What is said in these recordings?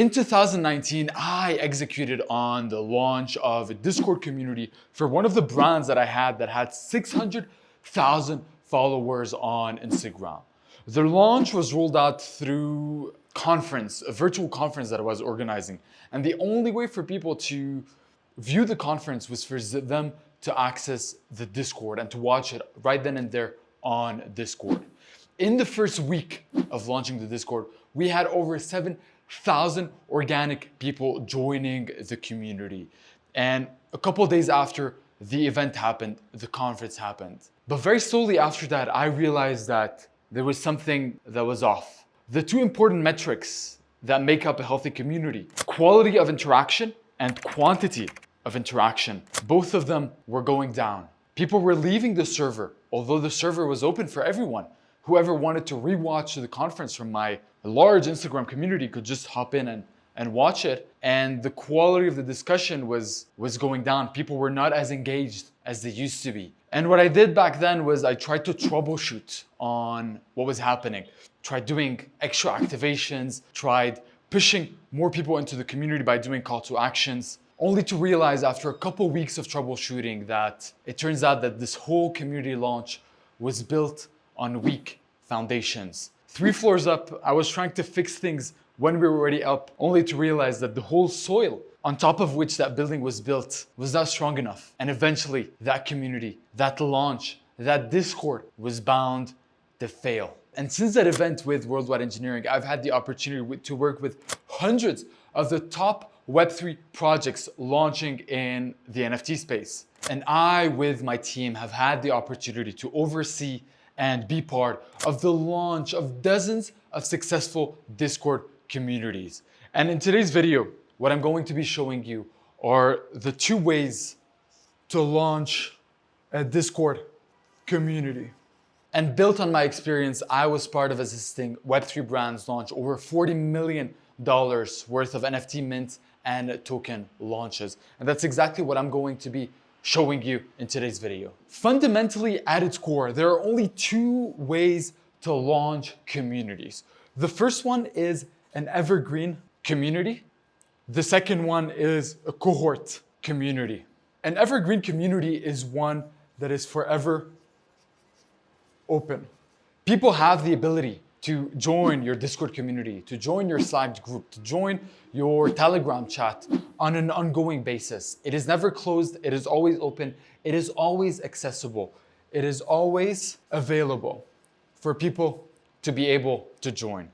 In 2019, I executed on the launch of a Discord community for one of the brands that I had that had 600,000 followers on Instagram. The launch was rolled out through a virtual conference that I was organizing. And the only way for people to view the conference was for them to access the Discord and to watch it right then and there on Discord. In the first week of launching the Discord, we had over 7,000 organic people joining the community. And a couple of days after the event happened, the conference happened. But very slowly after that, I realized that there was something that was off. The two important metrics that make up a healthy community, quality of interaction and quantity of interaction, both of them were going down. People were leaving the server, although the server was open for everyone. Whoever wanted to rewatch the conference from my large Instagram community could just hop in and watch it. And the quality of the discussion was going down. People were not as engaged as they used to be. And what I did back then was I tried to troubleshoot on what was happening. Tried doing extra activations, tried pushing more people into the community by doing call to actions, only to realize after a couple weeks of troubleshooting that it turns out that this whole community launch was built on weak foundations. 3 floors up, I was trying to fix things when we were already up, only to realize that the whole soil on top of which that building was built was not strong enough. And eventually that community, that launch, that Discord was bound to fail. And since that event with Worldwide Engineering, I've had the opportunity to work with hundreds of the top Web3 projects launching in the NFT space. And I, with my team, have had the opportunity to oversee and be part of the launch of dozens of successful Discord communities. And in today's video, what I'm going to be showing you are the 2 ways to launch a Discord community. And built on my experience, I was part of assisting Web3 brands launch over $40 million worth of NFT mints and token launches. And that's exactly what I'm going to be showing you in today's video. Fundamentally, at its core, there are only 2 ways to launch communities. The first one is an evergreen community. The second one is a cohort community. An evergreen community is one that is forever open. People have the ability to join your Discord community, to join your Slack group, to join your Telegram chat on an ongoing basis. It is never closed, it is always open, it is always accessible, it is always available for people to be able to join.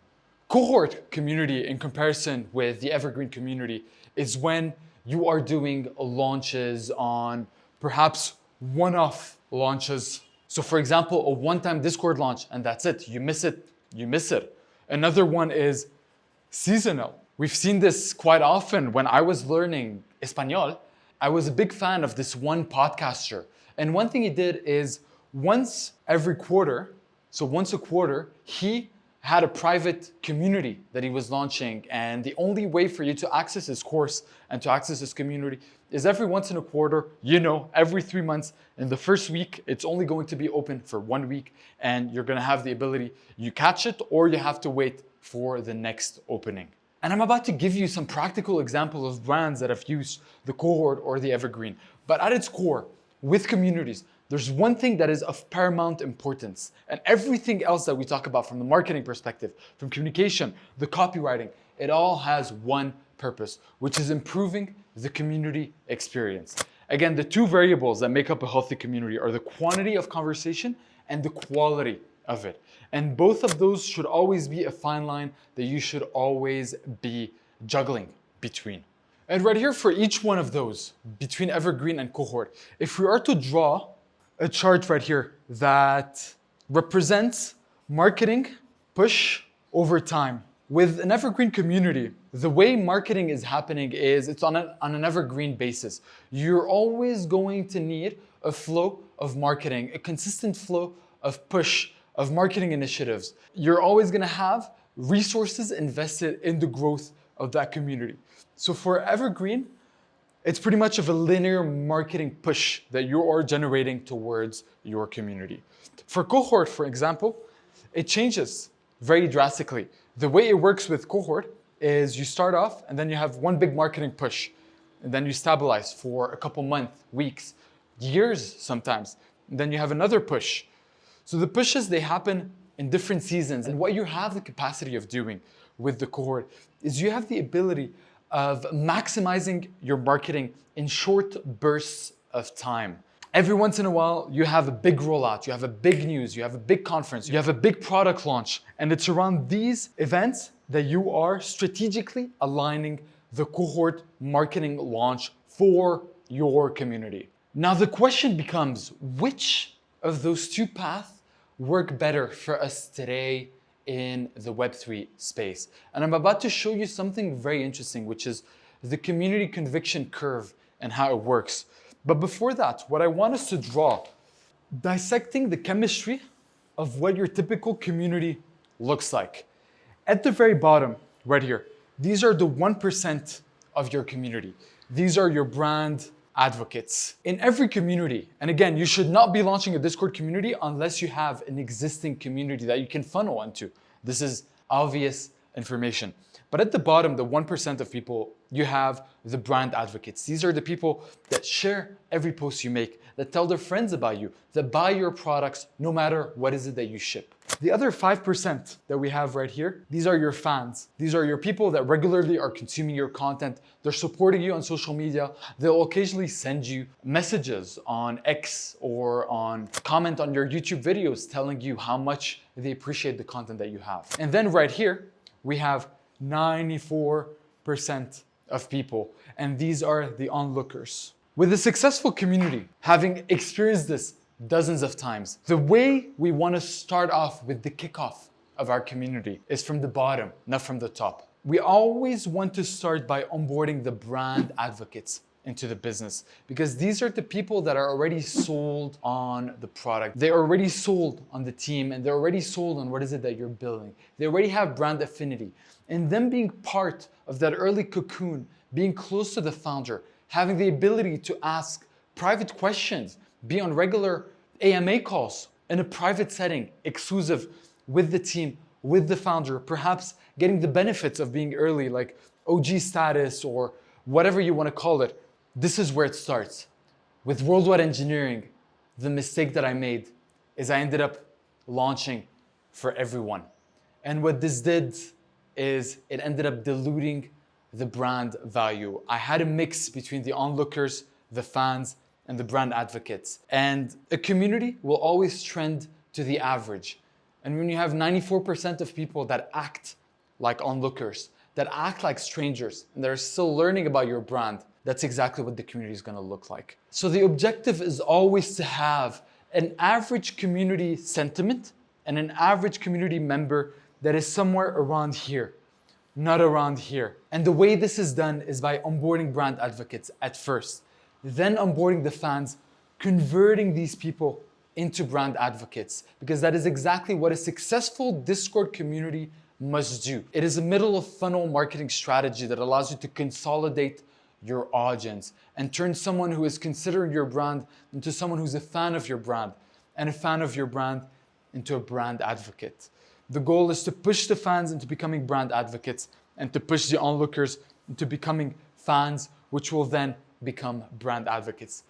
Cohort community, in comparison with the Evergreen community, is when you are doing launches on perhaps one-off launches. So for example, a one-time Discord launch and that's it. You miss it, you miss it. Another one is seasonal. We've seen this quite often. When I was learning Espanol, I was a big fan of this one podcaster. And one thing he did is once every quarter, so once a quarter, he had a private community that he was launching. And the only way for you to access his course and to access his community is every once in a quarter, every 3 months. In the first week, it's only going to be open for 1 week and you're gonna have the ability, you catch it or you have to wait for the next opening. And I'm about to give you some practical examples of brands that have used the cohort or the evergreen. But at its core, with communities, there's one thing that is of paramount importance, and everything else that we talk about from the marketing perspective, from communication, the copywriting, it all has one purpose, which is improving the community experience. Again, the 2 variables that make up a healthy community are the quantity of conversation and the quality of it. And both of those should always be a fine line that you should always be juggling between. And right here for each one of those, between evergreen and cohort, if we are to draw a chart right here that represents marketing push over time. With an evergreen community, the way marketing is happening is it's on an evergreen basis. You're always going to need a flow of marketing, a consistent flow of push, of marketing initiatives. You're always gonna have resources invested in the growth of that community. So for evergreen, it's pretty much of a linear marketing push that you are generating towards your community. For cohort, for example, it changes very drastically. The way it works with cohort is you start off and then you have one big marketing push. And then you stabilize for a couple months, weeks, years sometimes. And then you have another push. So the pushes, they happen in different seasons. And what you have the capacity of doing with the cohort is you have the ability of maximizing your marketing in short bursts of time. Every once in a while, you have a big rollout, you have a big news, you have a big conference, you have a big product launch. And it's around these events that you are strategically aligning the cohort marketing launch for your community. Now the question becomes, which of those two paths work better for us today in the Web3 space? And I'm about to show you something very interesting, which is the community conviction curve and how it works. But before that, what I want us to draw, dissecting the chemistry of what your typical community looks like. At the very bottom, right here, these are the 1% of your community. These are your brand advocates. In every community, and again, you should not be launching a Discord community unless you have an existing community that you can funnel into. This is obvious information. But at the bottom, the 1% of people, you have the brand advocates. These are the people that share every post you make, that tell their friends about you, that buy your products no matter what is it that you ship. The other 5% that we have right here, these are your fans. These are your people that regularly are consuming your content. They're supporting you on social media. They'll occasionally send you messages on X or comment on your YouTube videos telling you how much they appreciate the content that you have. And then right here, we have 94% of people, and these are the onlookers. With a successful community, having experienced this dozens of times, the way we want to start off with the kickoff of our community is from the bottom, not from the top. We always want to start by onboarding the brand advocates into the business, because these are the people that are already sold on the product. They're already sold on the team, and they're already sold on what is it that you're building. They already have brand affinity. And them being part of that early cocoon, being close to the founder, having the ability to ask private questions, be on regular AMA calls in a private setting, exclusive with the team, with the founder, perhaps getting the benefits of being early, like OG status or whatever you want to call it. This is where it starts. With worldwide engineering, the mistake that I made is I ended up launching for everyone. And what this did is it ended up diluting the brand value. I had a mix between the onlookers, the fans, and the brand advocates. And a community will always trend to the average. And when you have 94% of people that act like onlookers, that act like strangers, and they're still learning about your brand, that's exactly what the community is going to look like. So the objective is always to have an average community sentiment and an average community member that is somewhere around here, not around here. And the way this is done is by onboarding brand advocates at first, then onboarding the fans, converting these people into brand advocates, because that is exactly what a successful Discord community must do. It is a middle of funnel marketing strategy that allows you to consolidate your audience and turn someone who is considering your brand into someone who's a fan of your brand, and a fan of your brand into a brand advocate. The goal is to push the fans into becoming brand advocates and to push the onlookers into becoming fans, which will then become brand advocates.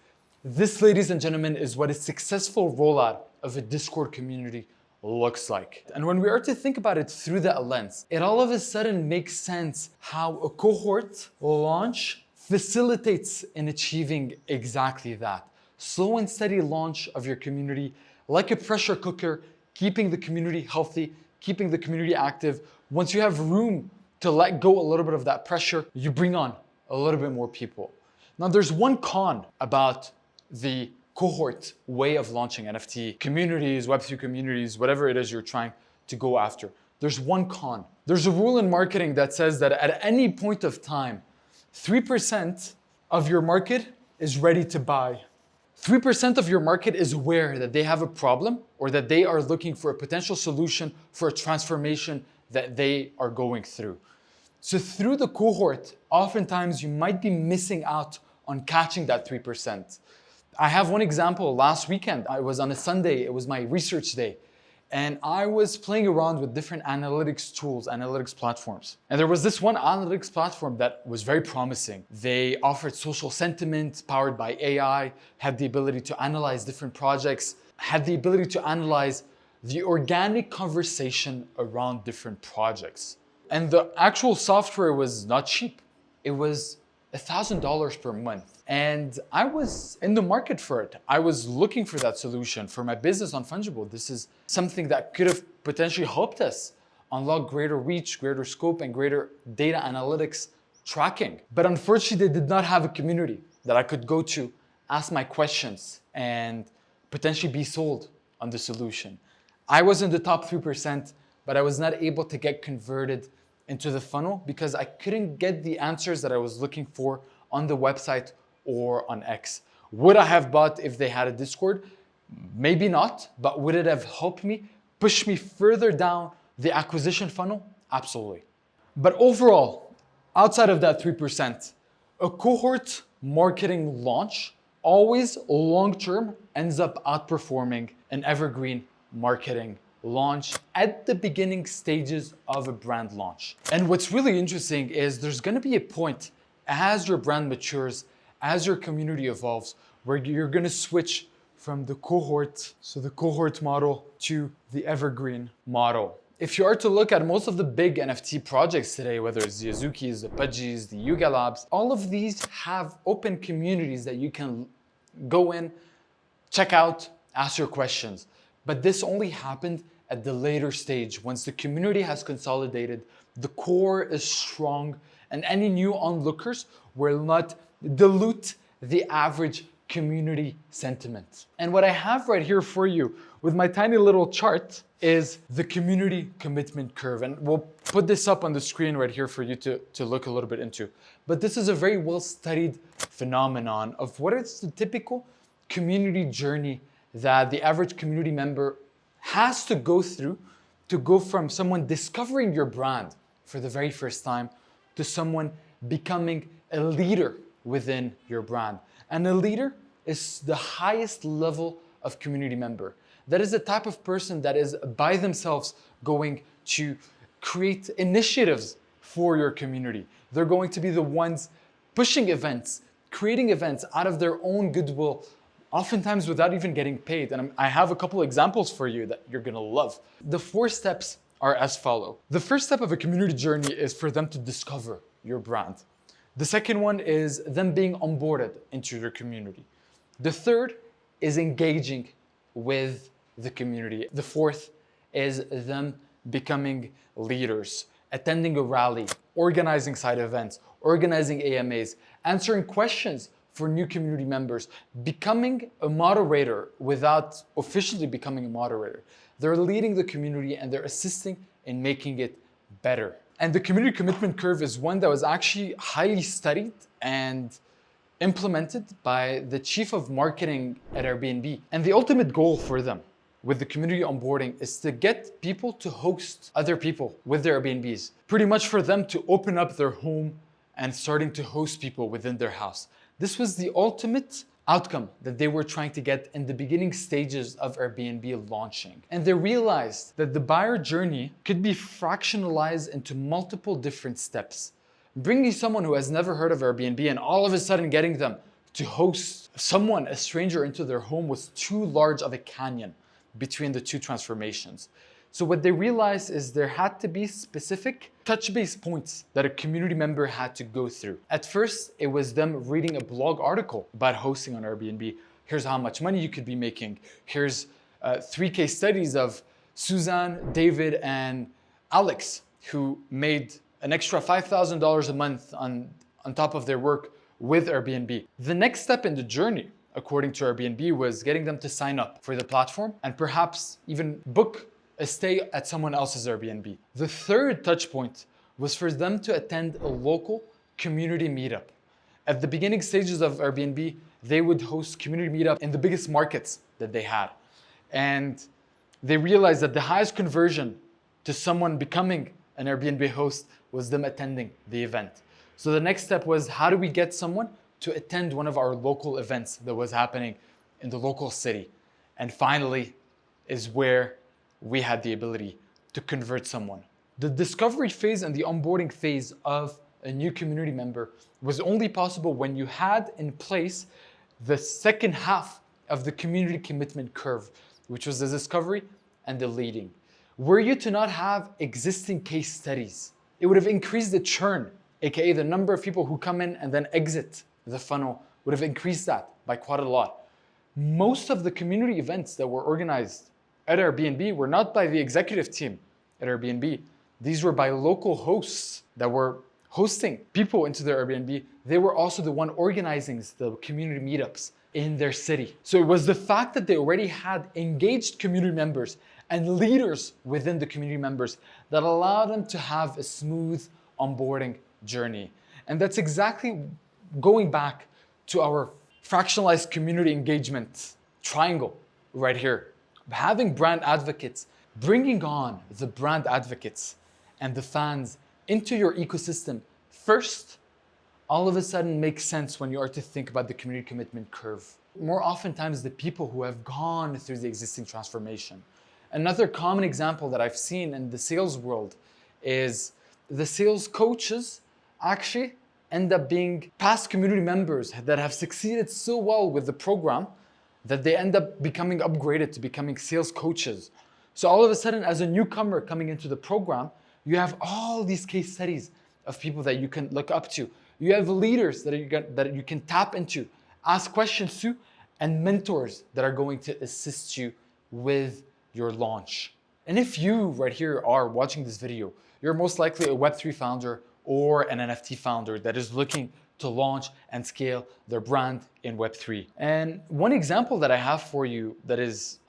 This, ladies and gentlemen, is what a successful rollout of a Discord community looks like. And when we are to think about it through that lens, it all of a sudden makes sense how a cohort launch facilitates in achieving exactly that. Slow and steady launch of your community, like a pressure cooker, keeping the community healthy, keeping the community active. Once you have room to let go a little bit of that pressure, you bring on a little bit more people. Now, there's one con about the cohort way of launching NFT communities, Web3 communities, whatever it is you're trying to go after. There's one con. There's a rule in marketing that says that at any point of time, 3% of your market is ready to buy. 3% of your market is aware that they have a problem or that they are looking for a potential solution for a transformation that they are going through. So through the cohort, oftentimes you might be missing out on catching that 3%. I have one example. Last weekend, I was on a Sunday, it was my research day. And I was playing around with different analytics tools, analytics platforms. And there was this one analytics platform that was very promising. They offered social sentiment powered by AI, had the ability to analyze different projects, had the ability to analyze the organic conversation around different projects. And the actual software was not cheap. It was $1,000 per month. And I was in the market for it. I was looking for that solution for my business on Fungible. This is something that could have potentially helped us unlock greater reach, greater scope, and greater data analytics tracking. But unfortunately, they did not have a community that I could go to, ask my questions, and potentially be sold on the solution. I was in the top 3%, but I was not able to get converted into the funnel because I couldn't get the answers that I was looking for on the website or on X. Would I have bought if they had a Discord? Maybe not, but would it have helped me, push me further down the acquisition funnel? Absolutely. But overall, outside of that 3%, a cohort marketing launch always long-term ends up outperforming an evergreen marketing launch at the beginning stages of a brand launch. And what's really interesting is there's going to be a point as your brand matures, as your community evolves, where you're going to switch from the cohort, so the cohort model, to the evergreen model. If you are to look at most of the big NFT projects today, whether it's the Azukis, the Pudgies, the Yuga Labs, all of these have open communities that you can go in, check out, ask your questions. But this only happened at the later stage. Once the community has consolidated, the core is strong, and any new onlookers will not dilute the average community sentiment. And what I have right here for you with my tiny little chart is the community commitment curve. And we'll put this up on the screen right here for you to look a little bit into. But this is a very well-studied phenomenon of what is the typical community journey that the average community member has to go through to go from someone discovering your brand for the very first time to someone becoming a leader within your brand. And a leader is the highest level of community member. That is the type of person that is by themselves going to create initiatives for your community. They're going to be the ones pushing events, creating events out of their own goodwill, oftentimes without even getting paid. And I have a couple examples for you that you're gonna love. The 4 steps are as follow. The first step of a community journey is for them to discover your brand. The second one is them being onboarded into your community. The third is engaging with the community. The fourth is them becoming leaders, attending a rally, organizing side events, organizing AMAs, answering questions for new community members, becoming a moderator without officially becoming a moderator. They're leading the community and they're assisting in making it better. And the community commitment curve is one that was actually highly studied and implemented by the chief of marketing at Airbnb. And the ultimate goal for them with the community onboarding is to get people to host other people with their Airbnbs. Pretty much for them to open up their home and starting to host people within their house. This was the ultimate outcome that they were trying to get in the beginning stages of Airbnb launching. And they realized that the buyer journey could be fractionalized into multiple different steps. Bringing someone who has never heard of Airbnb and all of a sudden getting them to host someone, a stranger, into their home was too large of a canyon between the two transformations. So what they realized is there had to be specific touch-base points that a community member had to go through. At first, it was them reading a blog article about hosting on Airbnb. Here's how much money you could be making. Here's 3 case studies of Suzanne, David, and Alex, who made an extra $5,000 a month on top of their work with Airbnb. The next step in the journey, according to Airbnb, was getting them to sign up for the platform and perhaps even book a stay at someone else's Airbnb. The third touch point was for them to attend a local community meetup. At the beginning stages of Airbnb, they would host community meetup in the biggest markets that they had. And they realized that the highest conversion to someone becoming an Airbnb host was them attending the event. So the next step was, how do we get someone to attend one of our local events that was happening in the local city? And finally is where we had the ability to convert someone. The discovery phase and the onboarding phase of a new community member was only possible when you had in place the second half of the community commitment curve, which was the discovery and the leading. Were you to not have existing case studies, it would have increased the churn, aka the number of people who come in and then exit the funnel would have increased that by quite a lot. Most of the community events that were organized at Airbnb were not by the executive team at Airbnb. These were by local hosts that were hosting people into their Airbnb. They were also the one organizing the community meetups in their city. So it was the fact that they already had engaged community members and leaders within the community members that allowed them to have a smooth onboarding journey. And that's exactly going back to our fractionalized community engagement triangle right here. Having brand advocates, bringing on the brand advocates and the fans into your ecosystem first, all of a sudden makes sense when you are to think about the community commitment curve. More oftentimes, the people who have gone through the existing transformation. Another common example that I've seen in the sales world is the sales coaches actually end up being past community members that have succeeded so well with the program that they end up becoming upgraded to becoming sales coaches. So all of a sudden, as a newcomer coming into the program, you have all these case studies of people that you can look up to. You have leaders that you can tap into, ask questions to, and mentors that are going to assist you with your launch. And if you right here are watching this video, you're most likely a Web3 founder or an NFT founder that is looking to launch and scale their brand in Web3. And one example that I have for you that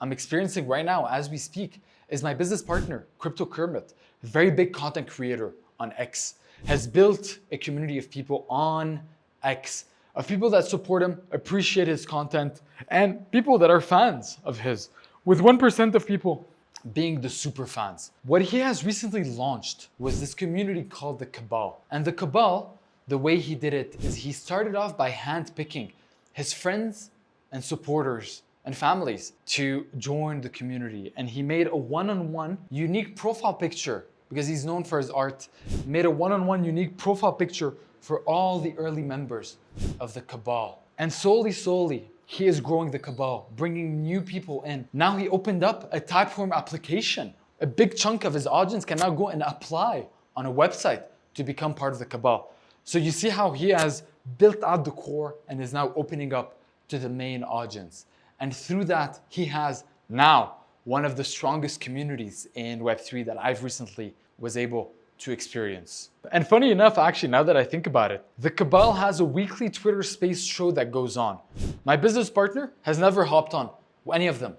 I'm experiencing right now as we speak is my business partner, Crypto Kermit, a very big content creator on X, has built a community of people on X, of people that support him, appreciate his content, and people that are fans of his, with 1% of people being the super fans. What he has recently launched was this community called the Kabal. And the Kabal, the way he did it is he started off by handpicking his friends and supporters and families to join the community. And he made a one-on-one unique profile picture because he's known for his art, made a one-on-one unique profile picture for all the early members of the Kabal. And slowly, he is growing the Kabal, bringing new people in. Now he opened up a Typeform application. A big chunk of his audience can now go and apply on a website to become part of the Kabal. So you see how he has built out the core and is now opening up to the main audience. And through that, he has now one of the strongest communities in Web3 that I've recently was able to experience. And funny enough, actually, now that I think about it, the Kabal has a weekly Twitter Space show that goes on. My business partner has never hopped on any of them.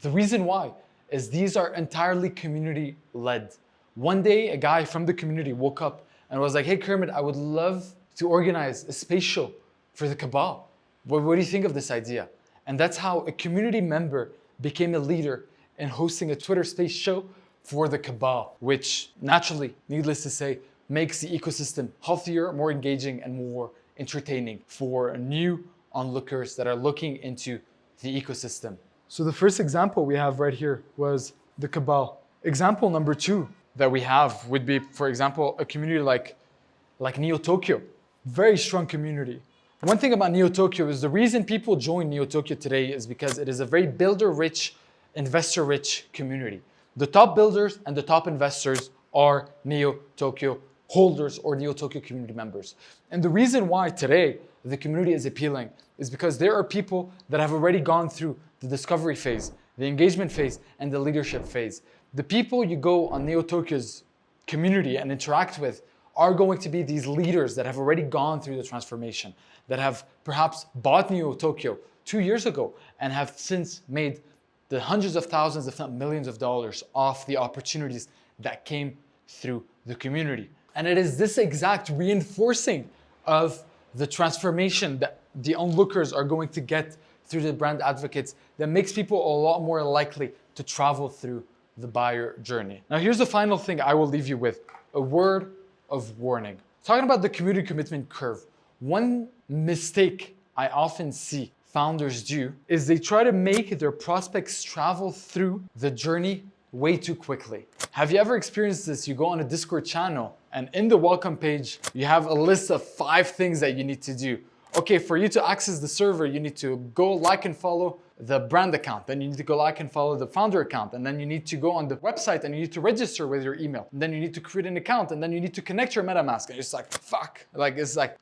The reason why is these are entirely community-led. One day, a guy from the community woke up and was like, hey, Kermit, I would love to organize a space show for the Kabal. What do you think of this idea? And that's how a community member became a leader in hosting a Twitter Space show for the Kabal, which naturally, needless to say, makes the ecosystem healthier, more engaging, and more entertaining for new onlookers that are looking into the ecosystem. So the first example we have right here was the Kabal. Example number 2 that we have would be, for example, a community like Neo Tokyo. Very strong community. One thing about Neo Tokyo is the reason people join Neo Tokyo today is because it is a very builder-rich, investor-rich community. The top builders and the top investors are Neo Tokyo holders or Neo Tokyo community members. And the reason why today the community is appealing is because there are people that have already gone through the discovery phase, the engagement phase, and the leadership phase. The people you go on Neo Tokyo's community and interact with are going to be these leaders that have already gone through the transformation, that have perhaps bought Neo Tokyo 2 years ago and have since made the hundreds of thousands, if not millions of dollars off the opportunities that came through the community. And it is this exact reinforcing of the transformation that the onlookers are going to get through the brand advocates that makes people a lot more likely to travel through the buyer journey. Now, here's the final thing I will leave you with, a word of warning. Talking about the community commitment curve, one mistake I often see founders do is they try to make their prospects travel through the journey way too quickly. Have you ever experienced this? You go on a Discord channel and in the welcome page, you have a list of 5 things that you need to do. Okay, for you to access the server, you need to go like and follow the brand account. Then you need to go like and follow the founder account. And then you need to go on the website and you need to register with your email. And then you need to create an account and then you need to connect your MetaMask. And you're just like, fuck. Like, it's like,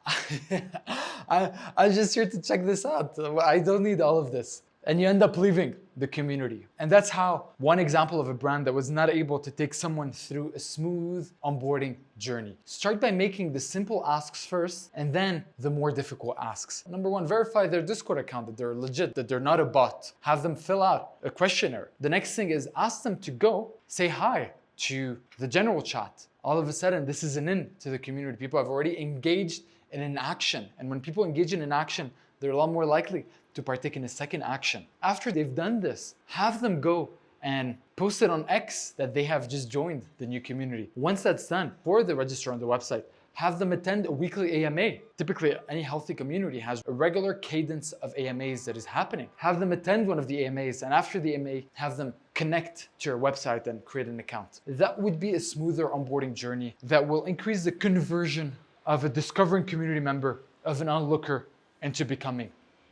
I'm just here to check this out. I don't need all of this. And you end up leaving the community. And that's how one example of a brand that was not able to take someone through a smooth onboarding journey. Start by making the simple asks first and then the more difficult asks. Number 1, verify their Discord account, that they're legit, that they're not a bot. Have them fill out a questionnaire. The next thing is ask them to go say hi to the general chat. All of a sudden, this is an in to the community. People have already engaged in an action. And when people engage in an action, they're a lot more likely to partake in a second action. After they've done this, have them go and post it on X that they have just joined the new community. Once that's done, before they register on the website, have them attend a weekly AMA. Typically, any healthy community has a regular cadence of AMAs that is happening. Have them attend one of the AMAs, and after the AMA, have them connect to your website and create an account. That would be a smoother onboarding journey that will increase the conversion of a discovering community member, of an onlooker, into becoming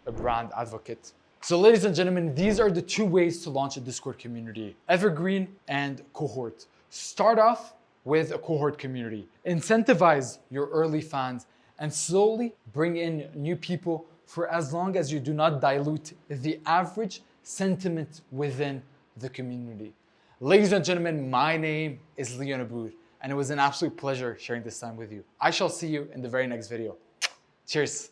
a brand advocate. So ladies and gentlemen, these are the 2 ways to launch a Discord community: Evergreen and Cohort. Start off with a Cohort community. Incentivize your early fans and slowly bring in new people for as long as you do not dilute the average sentiment within the community. Ladies and gentlemen, my name is Leon Aboud, and it was an absolute pleasure sharing this time with you. I shall see you in the very next video. Cheers.